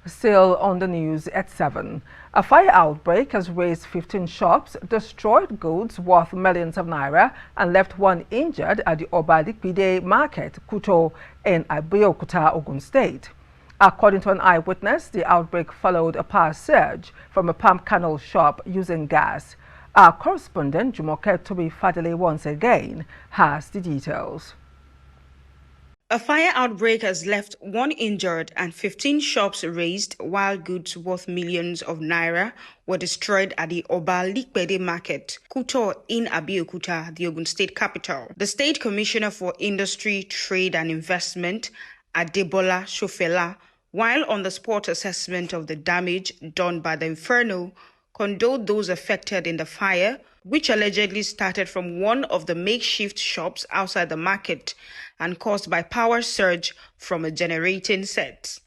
Still on the news at 7. A fire outbreak has razed 15 shops, destroyed goods worth millions of naira, and left one injured at the Obalikpide market, Kuto, in Abeokuta, Ogun State. According to an eyewitness, the outbreak followed a power surge from a palm kernel shop using gas. Our correspondent, Jumoke Tobi Fadele, once again has the details. A fire outbreak has left one injured and 15 shops razed, while goods worth millions of naira were destroyed at the Obalikpede market, Kuto in Abeokuta, the Ogun State capital. The State Commissioner for Industry, Trade and Investment, Adebola Shofela, while on the spot assessment of the damage done by the inferno, condoled those affected in the fire, which allegedly started from one of the makeshift shops outside the market and caused by power surge from a generating set.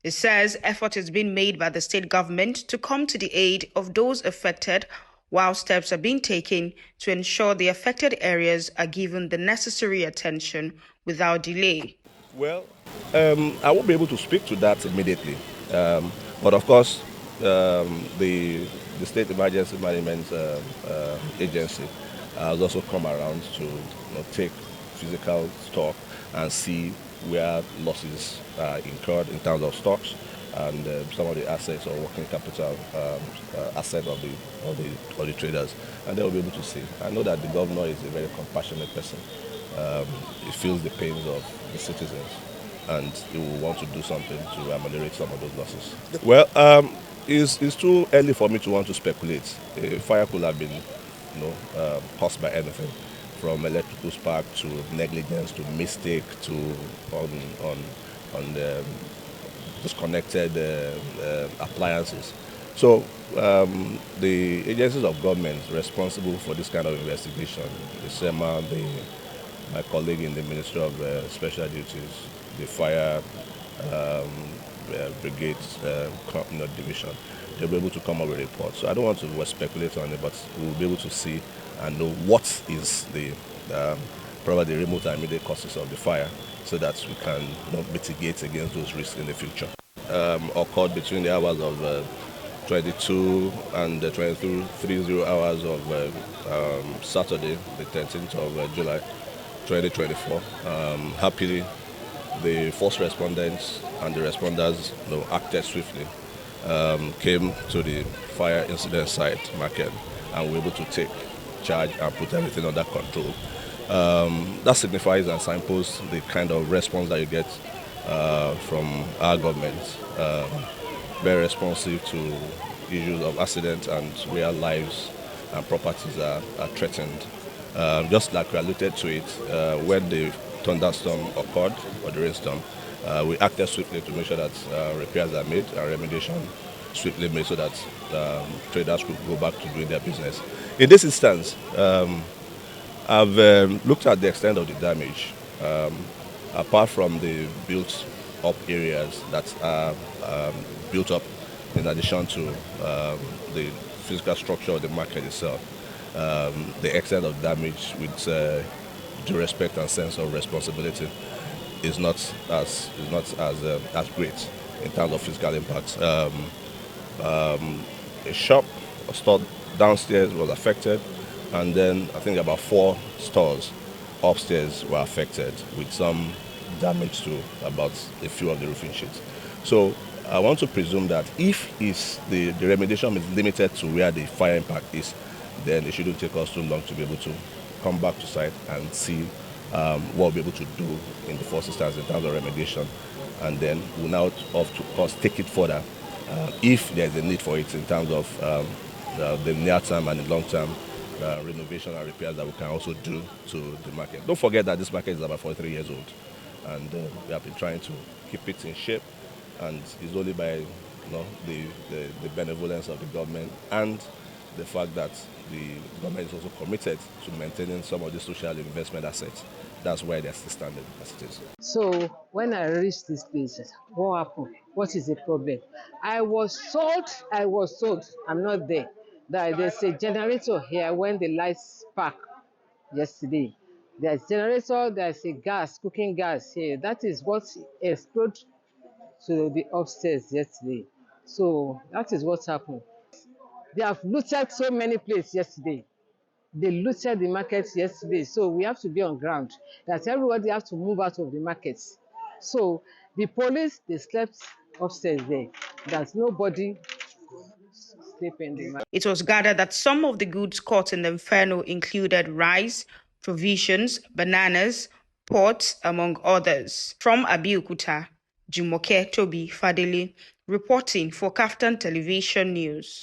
It says effort is being made by the state government to come to the aid of those affected, while steps are being taken to ensure the affected areas are given the necessary attention without delay. Well, I won't be able to speak to that immediately. But of course, the State Emergency Management Agency has also come around to take physical stock and see where losses are incurred in terms of stocks and some of the assets or working capital assets of the traders, and they will be able to see. I know that the governor is a very compassionate person. He feels the pains of the citizens, and he will want to do something to ameliorate some of those losses. Well, it's too early for me to want to speculate. A fire could have been, caused by anything, from electrical spark to negligence to mistake to on disconnected appliances. So the agencies of government responsible for this kind of investigation, the SEMA, my colleague in the Ministry of Special Duties, the Fire Brigade Division, they'll be able to come up with a report. So I don't want to speculate on it, but we'll be able to see and know what is the probably the remote and immediate causes of the fire, so that we can mitigate against those risks in the future. Occurred between the hours of 22 and 23:30 hours of Saturday, the 13th of July, 2024. Happily, the first respondents and the responders acted swiftly, came to the fire incident site market, and were able to take charge and put everything under control. That signifies and signposts the kind of response that you get from our government, very responsive to issues of accidents and where lives and properties are threatened. Just like we alluded to it, when the thunderstorm occurred, or the rainstorm, we acted swiftly to make sure that repairs are made and remediation swiftly made so that traders could go back to doing their business. In this instance, I've looked at the extent of the damage. Apart from the built-up areas that are built up in addition to the physical structure of the market itself, the extent of damage with due respect and sense of responsibility is not as great in terms of physical impact. A shop, a store downstairs was affected, and then I think about 4 stores upstairs were affected with some damage to about a few of the roofing sheets. So I want to presume that if the remediation is limited to where the fire impact is, then it shouldn't take us too long to be able to come back to site and see what we'll be able to do in the first instance in terms of remediation, and then we'll now, of course, take it further if there's a need for it in terms of the near term and the long term renovation and repairs that we can also do to the market. Don't forget that this market is about 43 years old, and we have been trying to keep it in shape, and it's only by the benevolence of the government and the fact that the government is also committed to maintaining some of the social investment assets. That's why they're still standing as it is. So when I reached this place, what happened? What is the problem? I was told, I'm not there, that there's a generator here when the lights spark yesterday. There's generator, there's a gas, cooking gas here. That is what exploded to the upstairs yesterday. So that is what happened. They have looted so many places yesterday. They looted the markets yesterday. So we have to be on ground that everybody has to move out of the markets. So the police, they slept upstairs there. There's nobody sleeping in the market. It was gathered that some of the goods caught in the inferno included rice, provisions, bananas, pots, among others. From Abeokuta, Jumoke Toby Fadele, reporting for KAFTAN Television News.